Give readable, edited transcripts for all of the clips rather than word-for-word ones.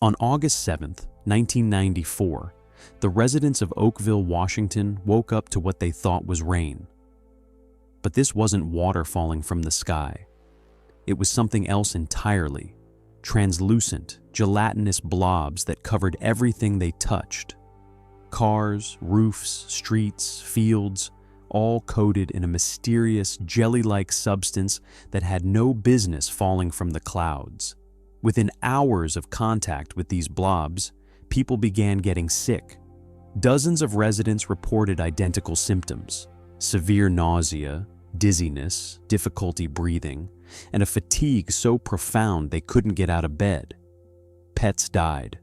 On August 7th, 1994, the residents of Oakville, Washington woke up to what they thought was rain. But this wasn't water falling from the sky. It was something else entirely. Translucent, gelatinous blobs that covered everything they touched. Cars, roofs, streets, fields, all coated in a mysterious, jelly-like substance that had no business falling from the clouds. Within hours of contact with these blobs, people began getting sick. Dozens of residents reported identical symptoms: severe nausea, dizziness, difficulty breathing, and a fatigue so profound they couldn't get out of bed. Pets died.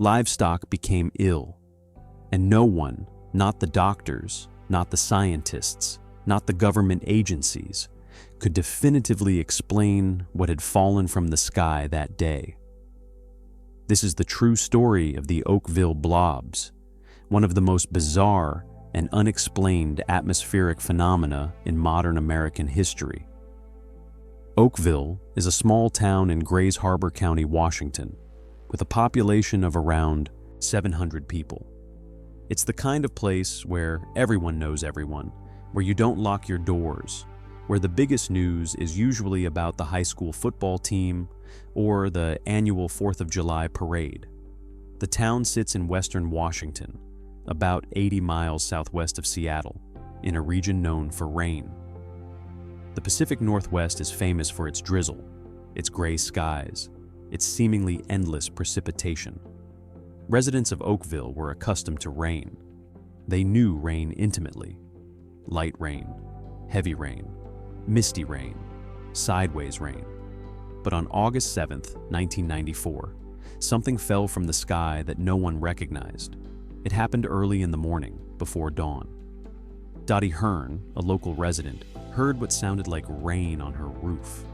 Livestock became ill. And no one, not the doctors, not the scientists, not the government agencies, could definitively explain what had fallen from the sky that day. This is the true story of the Oakville Blobs, one of the most bizarre and unexplained atmospheric phenomena in modern American history. Oakville is a small town in Grays Harbor County, Washington, with a population of around 700 people. It's the kind of place where everyone knows everyone, where you don't lock your doors, where the biggest news is usually about the high school football team or the annual 4th of July parade. The town sits in western Washington, about 80 miles southwest of Seattle, in a region known for rain. The Pacific Northwest is famous for its drizzle, its gray skies, its seemingly endless precipitation. Residents of Oakville were accustomed to rain. They knew rain intimately. Light rain, heavy rain, misty rain, sideways rain. But on August 7th, 1994, something fell from the sky that no one recognized. It happened early in the morning, before dawn. Dottie Hearn, a local resident, heard what sounded like rain on her roof.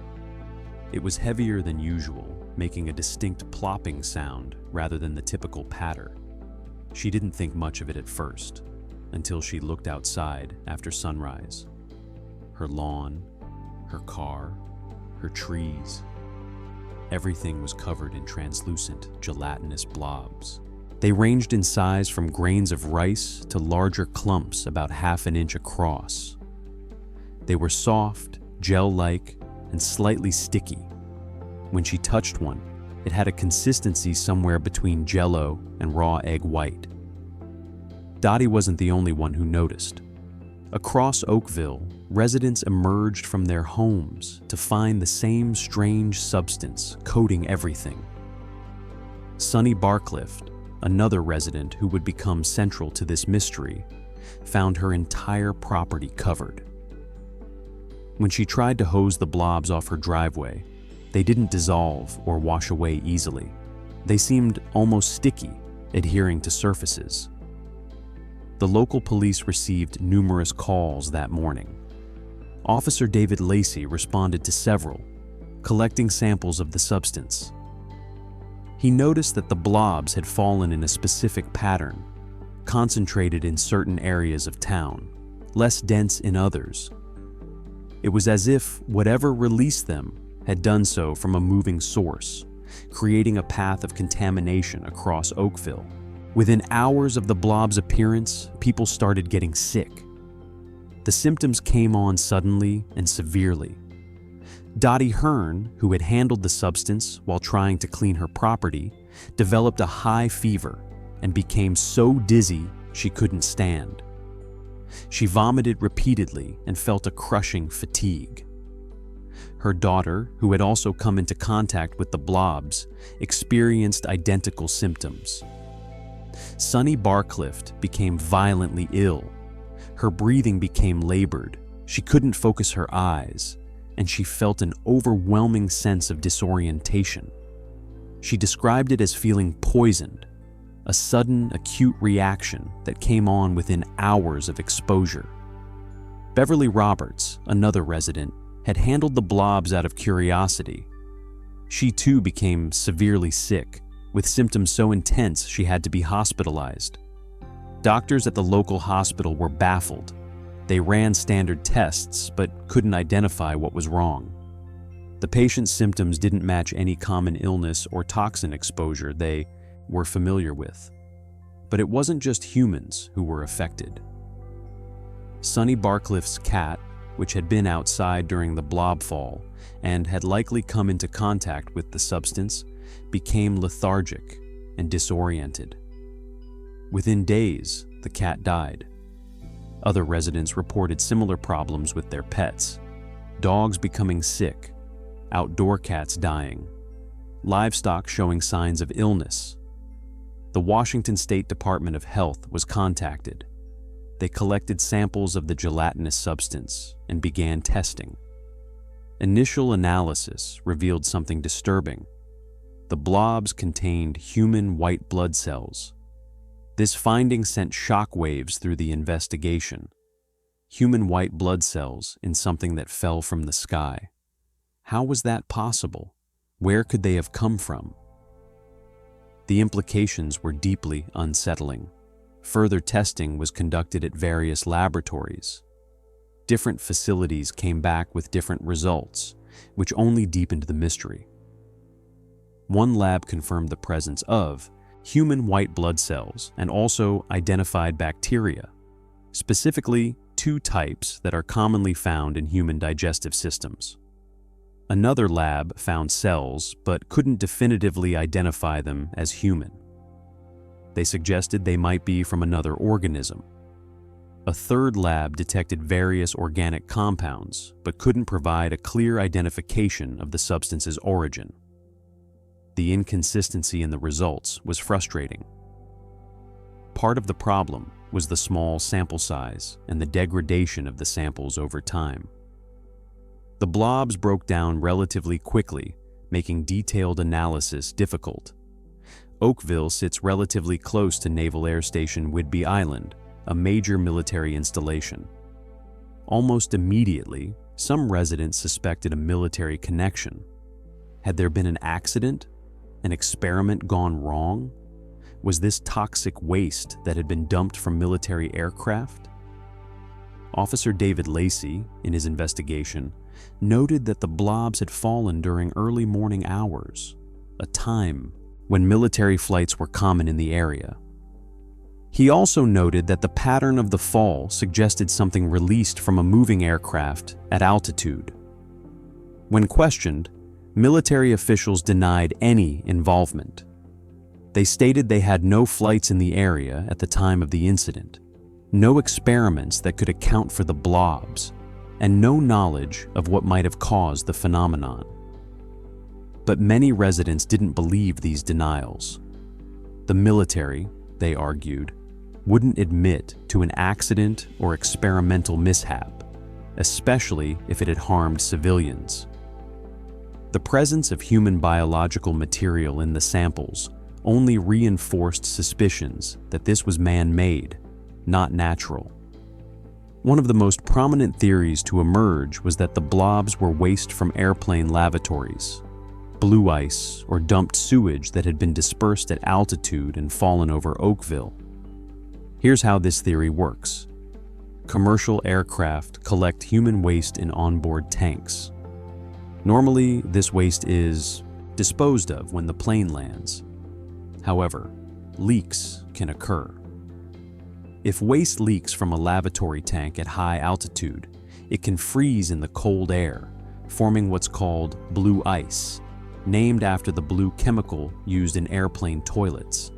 It was heavier than usual, making a distinct plopping sound rather than the typical patter. She didn't think much of it at first, until she looked outside after sunrise. Her lawn, her car, her trees. Everything was covered in translucent, gelatinous blobs. They ranged in size from grains of rice to larger clumps about half an inch across. They were soft, gel-like, and slightly sticky. When she touched one, it had a consistency somewhere between Jell-O and raw egg white. Dottie wasn't the only one who noticed. Across Oakville, residents emerged from their homes to find the same strange substance coating everything. Sonny Barclift, another resident who would become central to this mystery, found her entire property covered. When she tried to hose the blobs off her driveway, they didn't dissolve or wash away easily. They seemed almost sticky, adhering to surfaces. The local police received numerous calls that morning. Officer David Lacey responded to several, collecting samples of the substance. He noticed that the blobs had fallen in a specific pattern, concentrated in certain areas of town, less dense in others. It was as if whatever released them had done so from a moving source, creating a path of contamination across Oakville. Within hours of the blob's appearance, people started getting sick. The symptoms came on suddenly and severely. Dottie Hearn, who had handled the substance while trying to clean her property, developed a high fever and became so dizzy she couldn't stand. She vomited repeatedly and felt a crushing fatigue. Her daughter, who had also come into contact with the blobs, experienced identical symptoms. Sonny Barclift became violently ill. Her breathing became labored. She couldn't focus her eyes, and she felt an overwhelming sense of disorientation. She described it as feeling poisoned, a sudden, acute reaction that came on within hours of exposure. Beverly Roberts, another resident, had handled the blobs out of curiosity. She too became severely sick, with symptoms so intense she had to be hospitalized. Doctors at the local hospital were baffled. They ran standard tests, but couldn't identify what was wrong. The patient's symptoms didn't match any common illness or toxin exposure they were familiar with. But it wasn't just humans who were affected. Sonny Barcliffe's cat, which had been outside during the blob fall and had likely come into contact with the substance, became lethargic and disoriented. Within days, the cat died. Other residents reported similar problems with their pets: dogs becoming sick, outdoor cats dying, livestock showing signs of illness. The Washington State Department of Health was contacted. They collected samples of the gelatinous substance and began testing. Initial analysis revealed something disturbing. The blobs contained human white blood cells. This finding sent shockwaves through the investigation. Human white blood cells in something that fell from the sky. How was that possible? Where could they have come from? The implications were deeply unsettling. Further testing was conducted at various laboratories. Different facilities came back with different results, which only deepened the mystery. One lab confirmed the presence of human white blood cells and also identified bacteria, specifically 2 types that are commonly found in human digestive systems. Another lab found cells but couldn't definitively identify them as human. They suggested they might be from another organism. A third lab detected various organic compounds but couldn't provide a clear identification of the substance's origin. The inconsistency in the results was frustrating. Part of the problem was the small sample size and the degradation of the samples over time. The blobs broke down relatively quickly, making detailed analysis difficult. Oakville sits relatively close to Naval Air Station Whidbey Island, a major military installation. Almost immediately, some residents suspected a military connection. Had there been an accident? An experiment gone wrong? Was this toxic waste that had been dumped from military aircraft? Officer David Lacey, in his investigation, noted that the blobs had fallen during early morning hours, a time when military flights were common in the area. He also noted that the pattern of the fall suggested something released from a moving aircraft at altitude. When questioned, military officials denied any involvement. They stated they had no flights in the area at the time of the incident, no experiments that could account for the blobs, and no knowledge of what might have caused the phenomenon. But many residents didn't believe these denials. The military, they argued, wouldn't admit to an accident or experimental mishap, especially if it had harmed civilians. The presence of human biological material in the samples only reinforced suspicions that this was man-made, not natural. One of the most prominent theories to emerge was that the blobs were waste from airplane lavatories, blue ice or dumped sewage that had been dispersed at altitude and fallen over Oakville. Here's how this theory works. Commercial aircraft collect human waste in onboard tanks. Normally, this waste is disposed of when the plane lands. However, leaks can occur. If waste leaks from a lavatory tank at high altitude, it can freeze in the cold air, forming what's called blue ice, named after the blue chemical used in airplane toilets.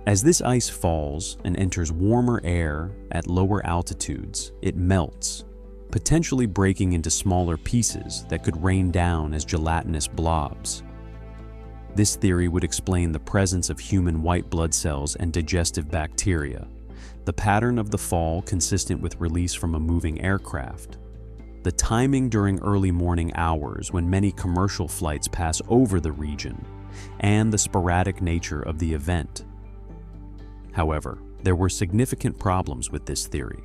As this ice falls and enters warmer air at lower altitudes, it melts, potentially breaking into smaller pieces that could rain down as gelatinous blobs. This theory would explain the presence of human white blood cells and digestive bacteria, the pattern of the fall consistent with release from a moving aircraft, the timing during early morning hours when many commercial flights pass over the region, and the sporadic nature of the event. However, there were significant problems with this theory.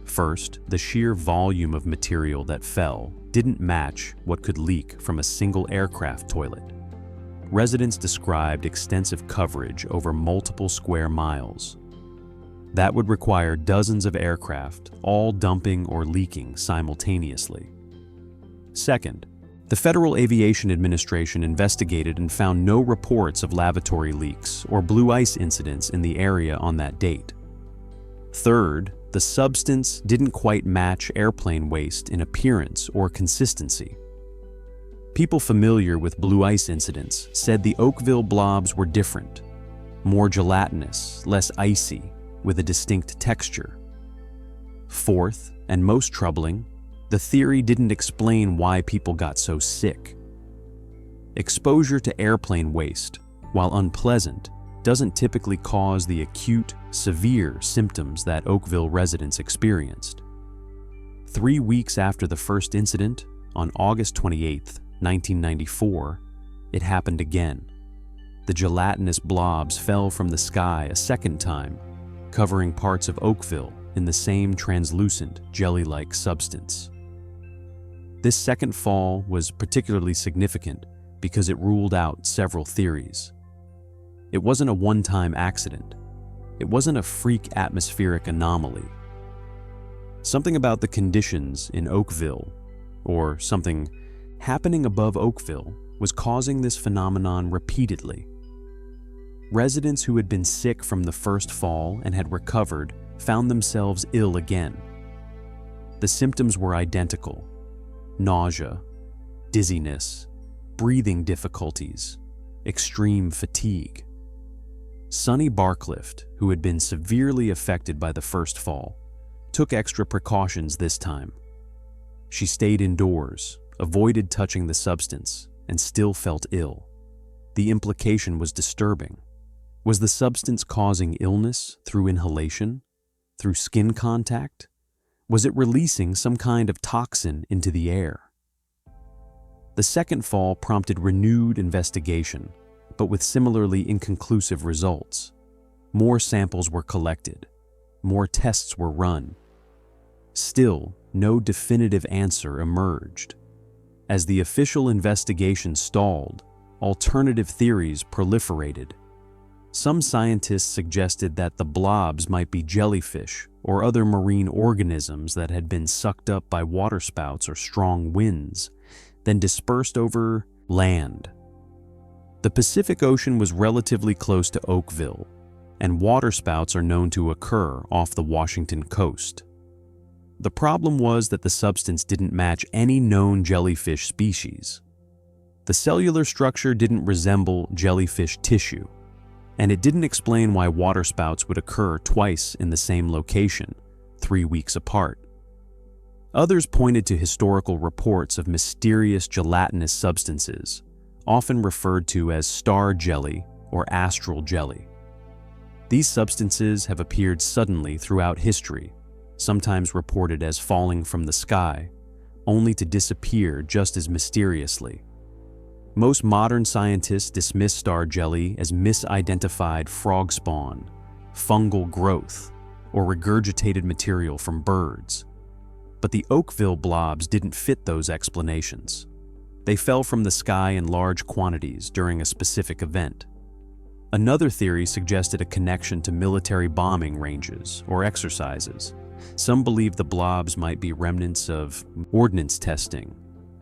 First, the sheer volume of material that fell didn't match what could leak from a single aircraft toilet. Residents described extensive coverage over multiple square miles. That would require dozens of aircraft, all dumping or leaking simultaneously. Second, The Federal Aviation Administration investigated and found no reports of lavatory leaks or blue ice incidents in the area on that date. Third, the substance didn't quite match airplane waste in appearance or consistency. People familiar with blue ice incidents said the Oakville Blobs were different, more gelatinous, less icy, with a distinct texture. Fourth, and most troubling, the theory didn't explain why people got so sick. Exposure to airplane waste, while unpleasant, doesn't typically cause the acute, severe symptoms that Oakville residents experienced. 3 weeks after the first incident, on August 28, 1994, it happened again. The gelatinous blobs fell from the sky a second time, covering parts of Oakville in the same translucent, jelly-like substance. This second fall was particularly significant because it ruled out several theories. It wasn't a one-time accident. It wasn't a freak atmospheric anomaly. Something about the conditions in Oakville, or something happening above Oakville, was causing this phenomenon repeatedly. Residents who had been sick from the first fall and had recovered found themselves ill again. The symptoms were identical: nausea, dizziness, breathing difficulties, extreme fatigue. Sunny Barclift, who had been severely affected by the first fall, took extra precautions this time. She stayed indoors, avoided touching the substance, and still felt ill. The implication was disturbing. Was the substance causing illness through inhalation? Through skin contact? Was it releasing some kind of toxin into the air? The second fall prompted renewed investigation, but with similarly inconclusive results. More samples were collected. More tests were run. Still, no definitive answer emerged. As the official investigation stalled, alternative theories proliferated. Some scientists suggested that the blobs might be jellyfish or other marine organisms that had been sucked up by waterspouts or strong winds, then dispersed over land. The Pacific Ocean was relatively close to Oakville, and waterspouts are known to occur off the Washington coast. The problem was that the substance didn't match any known jellyfish species. The cellular structure didn't resemble jellyfish tissue, and it didn't explain why waterspouts would occur twice in the same location, 3 weeks apart. Others pointed to historical reports of mysterious gelatinous substances, often referred to as star jelly or astral jelly. These substances have appeared suddenly throughout history, sometimes reported as falling from the sky, only to disappear just as mysteriously. Most modern scientists dismiss star jelly as misidentified frog spawn, fungal growth, or regurgitated material from birds. But the Oakville blobs didn't fit those explanations. They fell from the sky in large quantities during a specific event. Another theory suggested a connection to military bombing ranges or exercises. Some believe the blobs might be remnants of ordnance testing,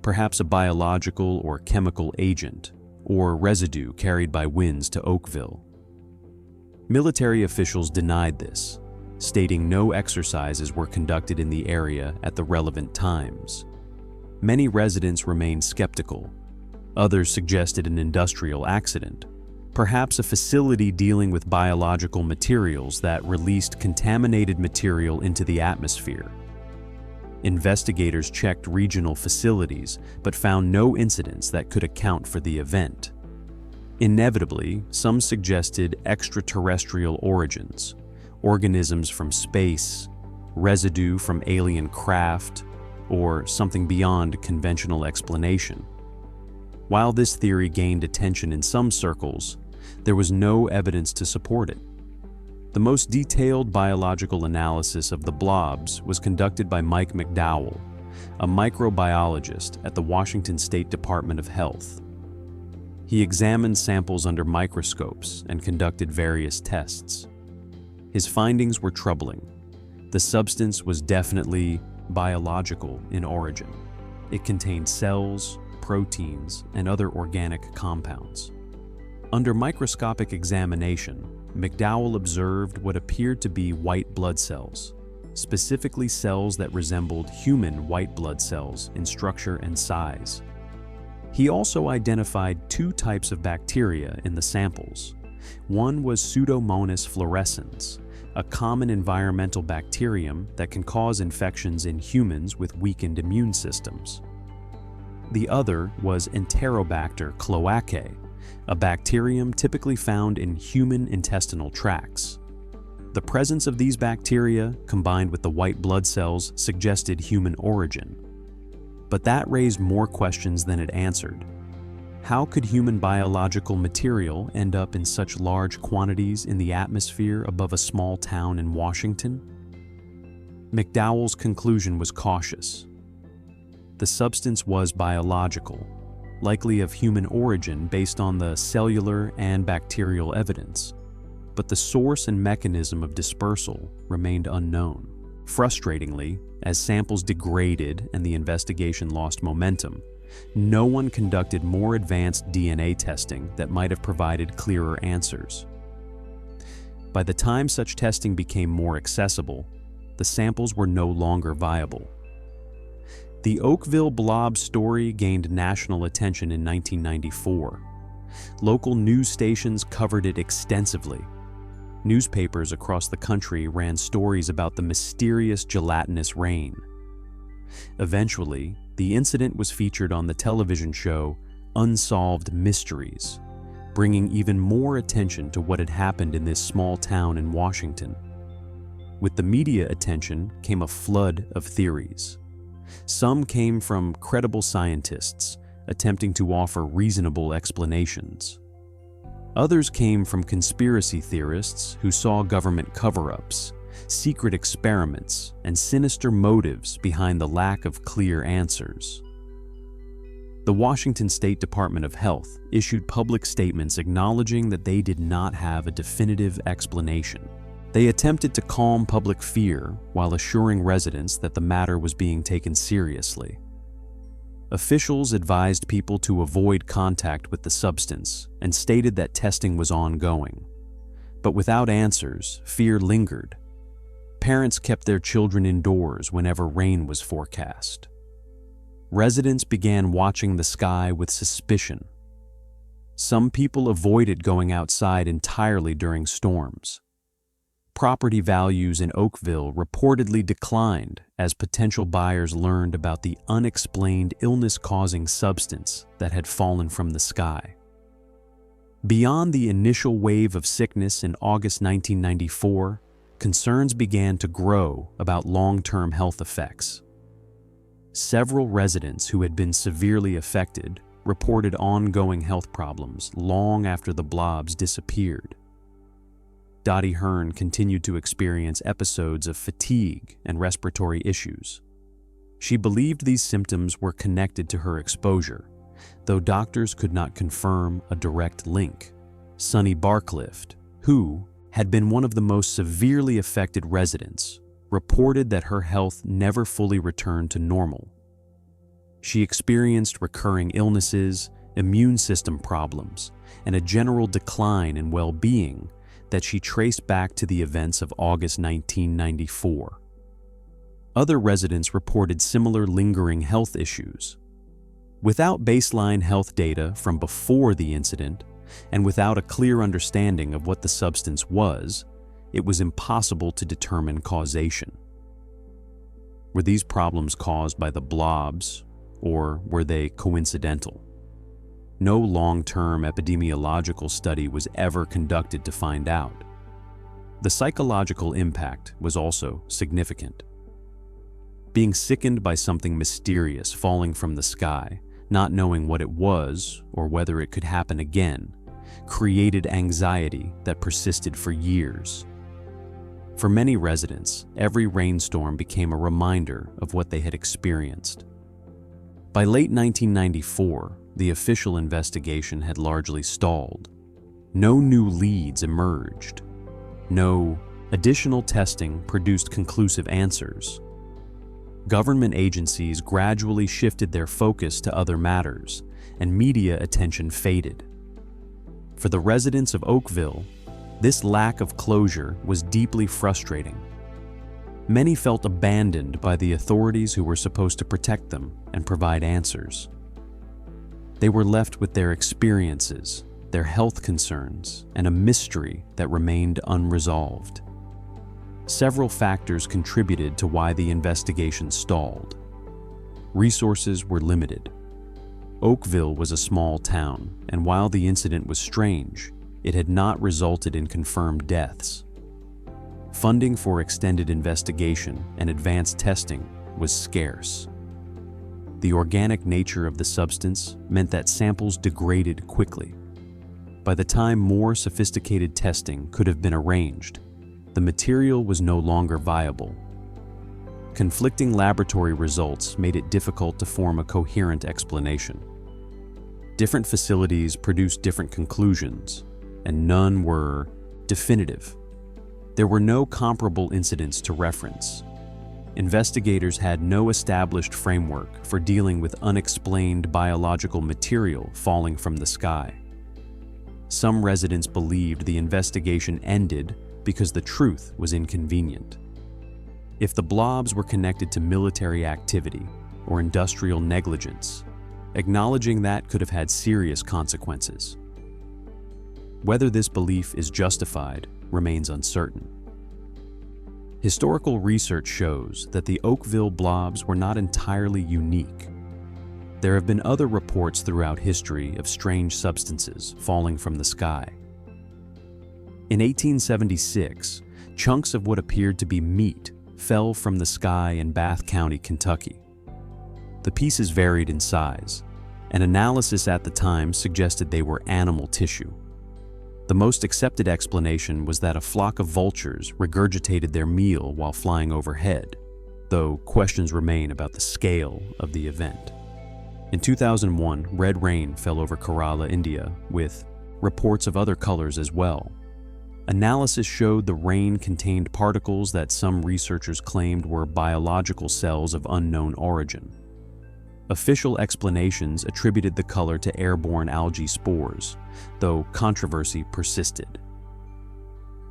perhaps a biological or chemical agent, or residue carried by winds to Oakville. Military officials denied this, stating no exercises were conducted in the area at the relevant times. Many residents remained skeptical. Others suggested an industrial accident, perhaps a facility dealing with biological materials that released contaminated material into the atmosphere. Investigators checked regional facilities but found no incidents that could account for the event. Inevitably, some suggested extraterrestrial origins, organisms from space, residue from alien craft, or something beyond conventional explanation. While this theory gained attention in some circles, there was no evidence to support it. The most detailed biological analysis of the blobs was conducted by Mike McDowell, a microbiologist at the Washington State Department of Health. He examined samples under microscopes and conducted various tests. His findings were troubling. The substance was definitely biological in origin. It contained cells, proteins, and other organic compounds. Under microscopic examination, McDowell observed what appeared to be white blood cells, specifically cells that resembled human white blood cells in structure and size. He also identified two types of bacteria in the samples. One was Pseudomonas fluorescens, a common environmental bacterium that can cause infections in humans with weakened immune systems. The other was Enterobacter cloacae, a bacterium typically found in human intestinal tracts. The presence of these bacteria, combined with the white blood cells, suggested human origin. But that raised more questions than it answered. How could human biological material end up in such large quantities in the atmosphere above a small town in Washington? McDowell's conclusion was cautious. The substance was biological, likely of human origin based on the cellular and bacterial evidence, but the source and mechanism of dispersal remained unknown. Frustratingly, as samples degraded and the investigation lost momentum, no one conducted more advanced DNA testing that might have provided clearer answers. By the time such testing became more accessible, the samples were no longer viable. The Oakville Blobs story gained national attention in 1994. Local news stations covered it extensively. Newspapers across the country ran stories about the mysterious gelatinous rain. Eventually, the incident was featured on the television show Unsolved Mysteries, bringing even more attention to what had happened in this small town in Washington. With the media attention came a flood of theories. Some came from credible scientists attempting to offer reasonable explanations. Others came from conspiracy theorists who saw government cover-ups, secret experiments, and sinister motives behind the lack of clear answers. The Washington State Department of Health issued public statements acknowledging that they did not have a definitive explanation. They attempted to calm public fear while assuring residents that the matter was being taken seriously. Officials advised people to avoid contact with the substance and stated that testing was ongoing. But without answers, fear lingered. Parents kept their children indoors whenever rain was forecast. Residents began watching the sky with suspicion. Some people avoided going outside entirely during storms. Property values in Oakville reportedly declined as potential buyers learned about the unexplained illness-causing substance that had fallen from the sky. Beyond the initial wave of sickness in August 1994, concerns began to grow about long-term health effects. Several residents who had been severely affected reported ongoing health problems long after the blobs disappeared. Dottie Hearn continued to experience episodes of fatigue and respiratory issues. She believed these symptoms were connected to her exposure, though doctors could not confirm a direct link. Sunny Barclift, who had been one of the most severely affected residents, reported that her health never fully returned to normal. She experienced recurring illnesses, immune system problems, and a general decline in well-being that she traced back to the events of August 1994. Other residents reported similar lingering health issues. Without baseline health data from before the incident, and without a clear understanding of what the substance was, it was impossible to determine causation. Were these problems caused by the blobs, or were they coincidental? No long-term epidemiological study was ever conducted to find out. The psychological impact was also significant. Being sickened by something mysterious falling from the sky, not knowing what it was or whether it could happen again, created anxiety that persisted for years. For many residents, every rainstorm became a reminder of what they had experienced. By late 1994, the official investigation had largely stalled. No new leads emerged. No additional testing produced conclusive answers. Government agencies gradually shifted their focus to other matters, and media attention faded. For the residents of Oakville, this lack of closure was deeply frustrating. Many felt abandoned by the authorities who were supposed to protect them and provide answers. They were left with their experiences, their health concerns, and a mystery that remained unresolved. Several factors contributed to why the investigation stalled. Resources were limited. Oakville was a small town, and while the incident was strange, it had not resulted in confirmed deaths. Funding for extended investigation and advanced testing was scarce. The organic nature of the substance meant that samples degraded quickly. By the time more sophisticated testing could have been arranged, the material was no longer viable. Conflicting laboratory results made it difficult to form a coherent explanation. Different facilities produced different conclusions, and none were definitive. There were no comparable incidents to reference. Investigators had no established framework for dealing with unexplained biological material falling from the sky. Some residents believed the investigation ended because the truth was inconvenient. If the blobs were connected to military activity or industrial negligence, acknowledging that could have had serious consequences. Whether this belief is justified remains uncertain. Historical research shows that the Oakville Blobs were not entirely unique. There have been other reports throughout history of strange substances falling from the sky. In 1876, chunks of what appeared to be meat fell from the sky in Bath County, Kentucky. The pieces varied in size, and analysis at the time suggested they were animal tissue. The most accepted explanation was that a flock of vultures regurgitated their meal while flying overhead, though questions remain about the scale of the event. In 2001, red rain fell over Kerala, India, with reports of other colors as well. Analysis showed the rain contained particles that some researchers claimed were biological cells of unknown origin. Official explanations attributed the color to airborne algae spores, though controversy persisted.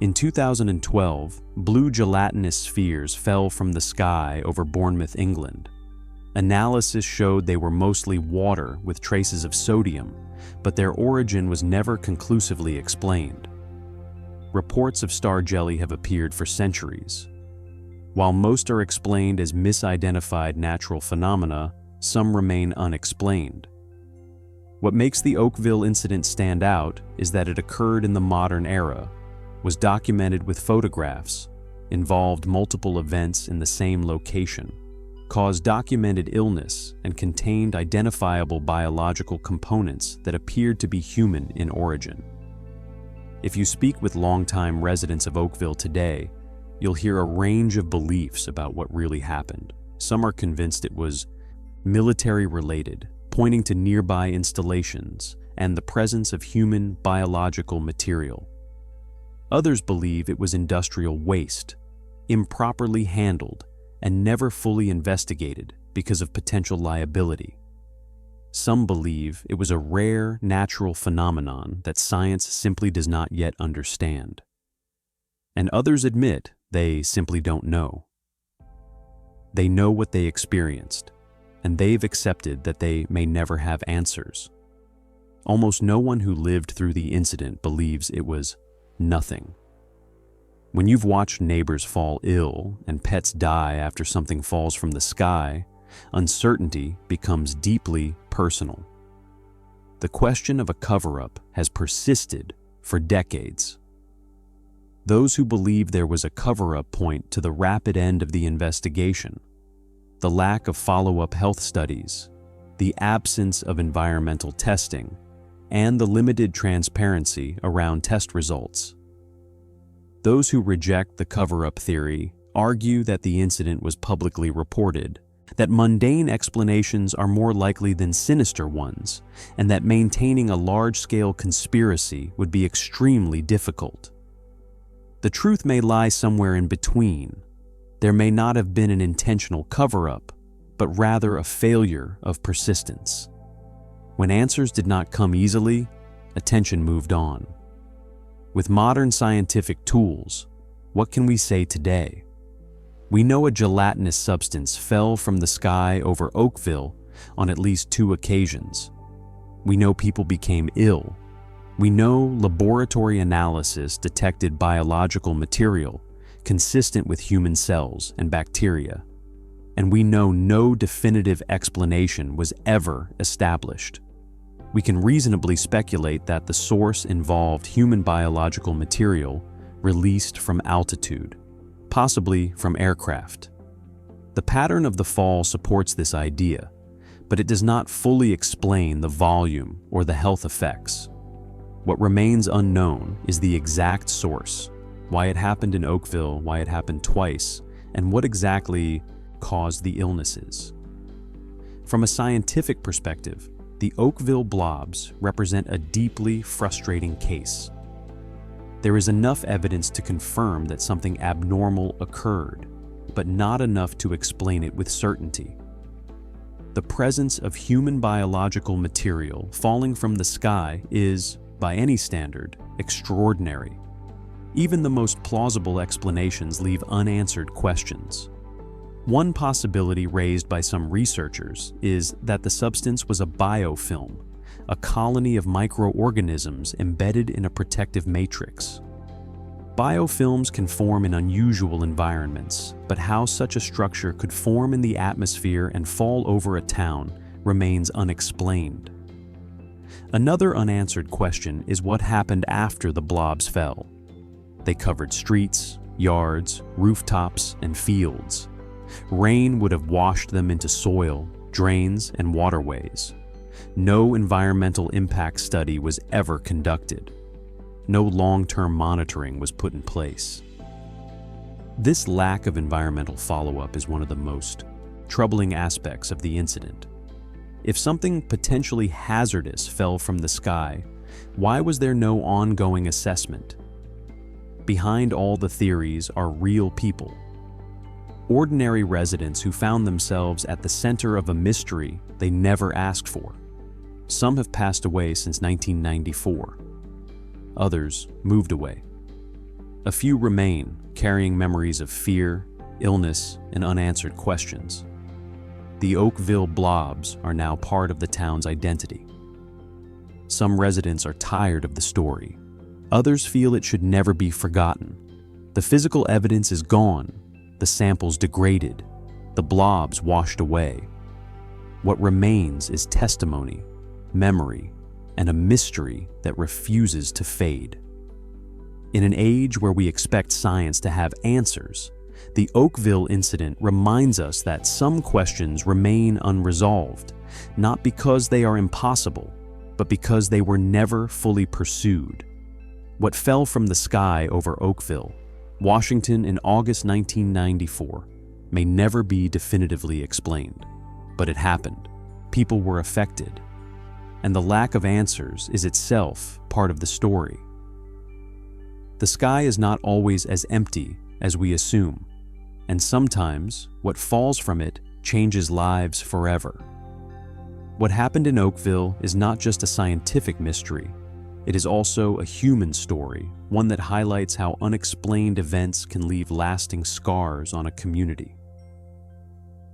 In 2012, blue gelatinous spheres fell from the sky over Bournemouth, England. Analysis showed they were mostly water with traces of sodium, but their origin was never conclusively explained. Reports of star jelly have appeared for centuries. While most are explained as misidentified natural phenomena, some remain unexplained. What makes the Oakville incident stand out is that it occurred in the modern era, was documented with photographs, involved multiple events in the same location, caused documented illness, and contained identifiable biological components that appeared to be human in origin. If you speak with longtime residents of Oakville today, you'll hear a range of beliefs about what really happened. Some are convinced it was military-related, pointing to nearby installations and the presence of human biological material. Others believe it was industrial waste, improperly handled, and never fully investigated because of potential liability. Some believe it was a rare natural phenomenon that science simply does not yet understand. And others admit they simply don't know. They know what they experienced, and they've accepted that they may never have answers. Almost no one who lived through the incident believes it was nothing. When you've watched neighbors fall ill and pets die after something falls from the sky, uncertainty becomes deeply personal. The question of a cover-up has persisted for decades. Those who believe there was a cover-up point to the rapid end of the investigation, the lack of follow-up health studies, the absence of environmental testing, and the limited transparency around test results. Those who reject the cover-up theory argue that the incident was publicly reported, that mundane explanations are more likely than sinister ones, and that maintaining a large-scale conspiracy would be extremely difficult. The truth may lie somewhere in between. There may not have been an intentional cover-up, but rather a failure of persistence. When answers did not come easily, attention moved on. With modern scientific tools, what can we say today? We know a gelatinous substance fell from the sky over Oakville on at least 2 occasions. We know people became ill. We know laboratory analysis detected biological material consistent with human cells and bacteria. And we know no definitive explanation was ever established. We can reasonably speculate that the source involved human biological material released from altitude, possibly from aircraft. The pattern of the fall supports this idea, but it does not fully explain the volume or the health effects. What remains unknown is the exact source, why it happened in Oakville, why it happened twice, and what exactly caused the illnesses. From a scientific perspective, the Oakville Blobs represent a deeply frustrating case. There is enough evidence to confirm that something abnormal occurred, but not enough to explain it with certainty. The presence of human biological material falling from the sky is, by any standard, extraordinary. Even the most plausible explanations leave unanswered questions. One possibility raised by some researchers is that the substance was a biofilm, a colony of microorganisms embedded in a protective matrix. Biofilms can form in unusual environments, but how such a structure could form in the atmosphere and fall over a town remains unexplained. Another unanswered question is what happened after the blobs fell. They covered streets, yards, rooftops, and fields. Rain would have washed them into soil, drains, and waterways. No environmental impact study was ever conducted. No long-term monitoring was put in place. This lack of environmental follow-up is one of the most troubling aspects of the incident. If something potentially hazardous fell from the sky, why was there no ongoing assessment? Behind all the theories are real people. Ordinary residents who found themselves at the center of a mystery they never asked for. Some have passed away since 1994. Others moved away. A few remain, carrying memories of fear, illness, and unanswered questions. The Oakville Blobs are now part of the town's identity. Some residents are tired of the story. Others feel it should never be forgotten. The physical evidence is gone, the samples degraded, the blobs washed away. What remains is testimony, memory, and a mystery that refuses to fade. In an age where we expect science to have answers, the Oakville incident reminds us that some questions remain unresolved, not because they are impossible, but because they were never fully pursued. What fell from the sky over Oakville, Washington in August 1994, may never be definitively explained. But it happened. People were affected. And the lack of answers is itself part of the story. The sky is not always as empty as we assume, and sometimes what falls from it changes lives forever. What happened in Oakville is not just a scientific mystery, it is also a human story, one that highlights how unexplained events can leave lasting scars on a community.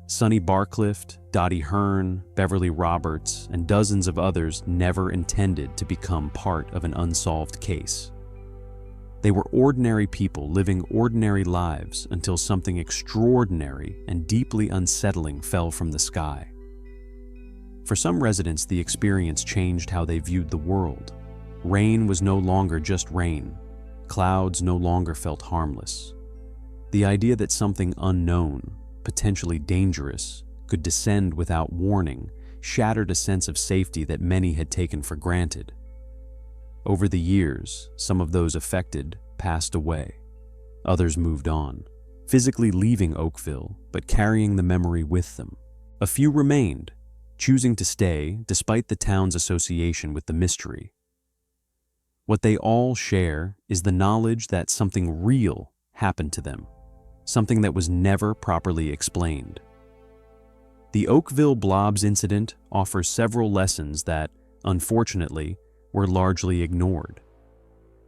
Sonny Barclift, Dottie Hearn, Beverly Roberts, and dozens of others never intended to become part of an unsolved case. They were ordinary people living ordinary lives until something extraordinary and deeply unsettling fell from the sky. For some residents, the experience changed how they viewed the world. Rain was no longer just rain. Clouds no longer felt harmless. The idea that something unknown, potentially dangerous, could descend without warning shattered a sense of safety that many had taken for granted. Over the years, some of those affected passed away. Others moved on, physically leaving Oakville, but carrying the memory with them. A few remained, choosing to stay despite the town's association with the mystery. What they all share is the knowledge that something real happened to them, something that was never properly explained. The Oakville Blobs incident offers several lessons that, unfortunately, were largely ignored.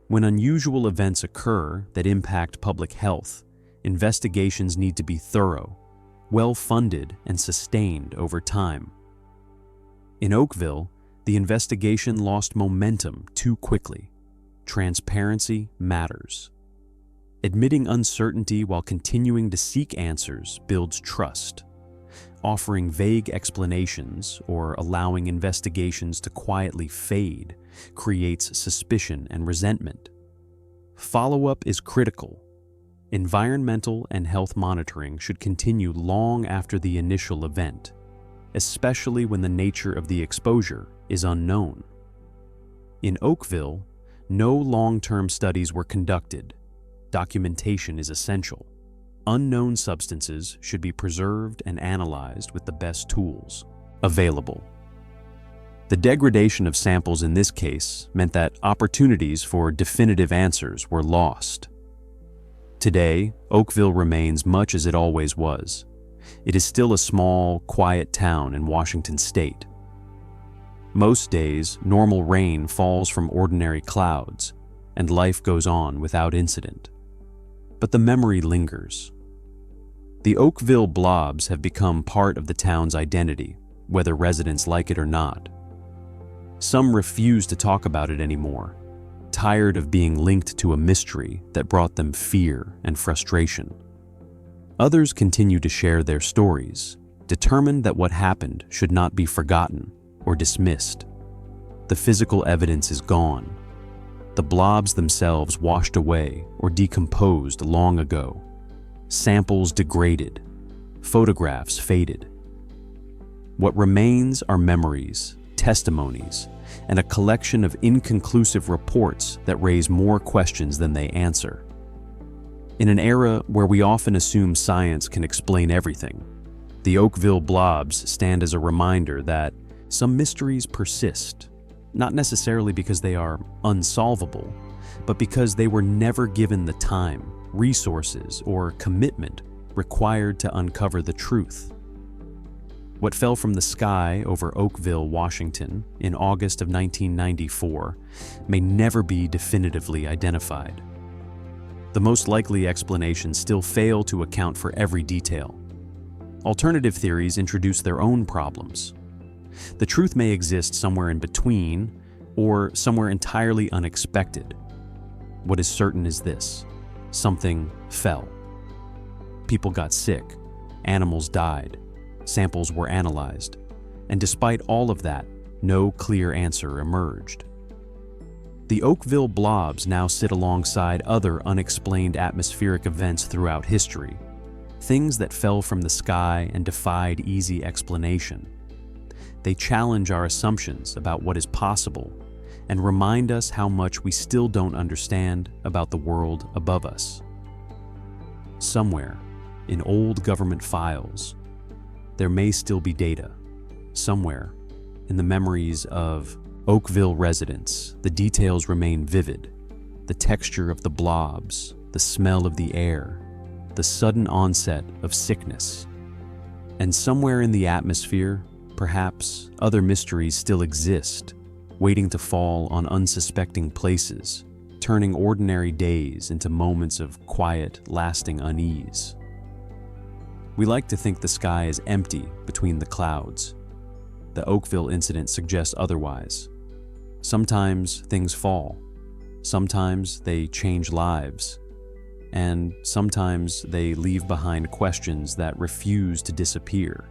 When unusual events occur that impact public health, investigations need to be thorough, well-funded, and sustained over time. In Oakville, the investigation lost momentum too quickly. Transparency matters. Admitting uncertainty while continuing to seek answers builds trust. Offering vague explanations or allowing investigations to quietly fade creates suspicion and resentment. Follow-up is critical. Environmental and health monitoring should continue long after the initial event, especially when the nature of the exposure is unknown. In Oakville, no long-term studies were conducted. Documentation is essential. Unknown substances should be preserved and analyzed with the best tools available. The degradation of samples in this case meant that opportunities for definitive answers were lost. Today, Oakville remains much as it always was. It is still a small, quiet town in Washington state. Most days, normal rain falls from ordinary clouds, and life goes on without incident. But the memory lingers. The Oakville Blobs have become part of the town's identity, whether residents like it or not. Some refuse to talk about it anymore, tired of being linked to a mystery that brought them fear and frustration. Others continue to share their stories, determined that what happened should not be forgotten or dismissed. The physical evidence is gone. The blobs themselves washed away or decomposed long ago. Samples degraded. Photographs faded. What remains are memories, testimonies, and a collection of inconclusive reports that raise more questions than they answer. In an era where we often assume science can explain everything, the Oakville Blobs stand as a reminder that some mysteries persist, not necessarily because they are unsolvable, but because they were never given the time, resources, or commitment required to uncover the truth. What fell from the sky over Oakville, Washington, in August of 1994 may never be definitively identified. The most likely explanations still fail to account for every detail. Alternative theories introduce their own problems. The truth may exist somewhere in between, or somewhere entirely unexpected. What is certain is this: something fell. People got sick, animals died, samples were analyzed, and despite all of that, no clear answer emerged. The Oakville Blobs now sit alongside other unexplained atmospheric events throughout history, things that fell from the sky and defied easy explanation. They challenge our assumptions about what is possible and remind us how much we still don't understand about the world above us. Somewhere, in old government files, there may still be data. Somewhere, in the memories of Oakville residents, the details remain vivid. The texture of the blobs, the smell of the air, the sudden onset of sickness. And somewhere in the atmosphere, perhaps other mysteries still exist, waiting to fall on unsuspecting places, turning ordinary days into moments of quiet, lasting unease. We like to think the sky is empty between the clouds. The Oakville incident suggests otherwise. Sometimes things fall. Sometimes they change lives. And sometimes they leave behind questions that refuse to disappear.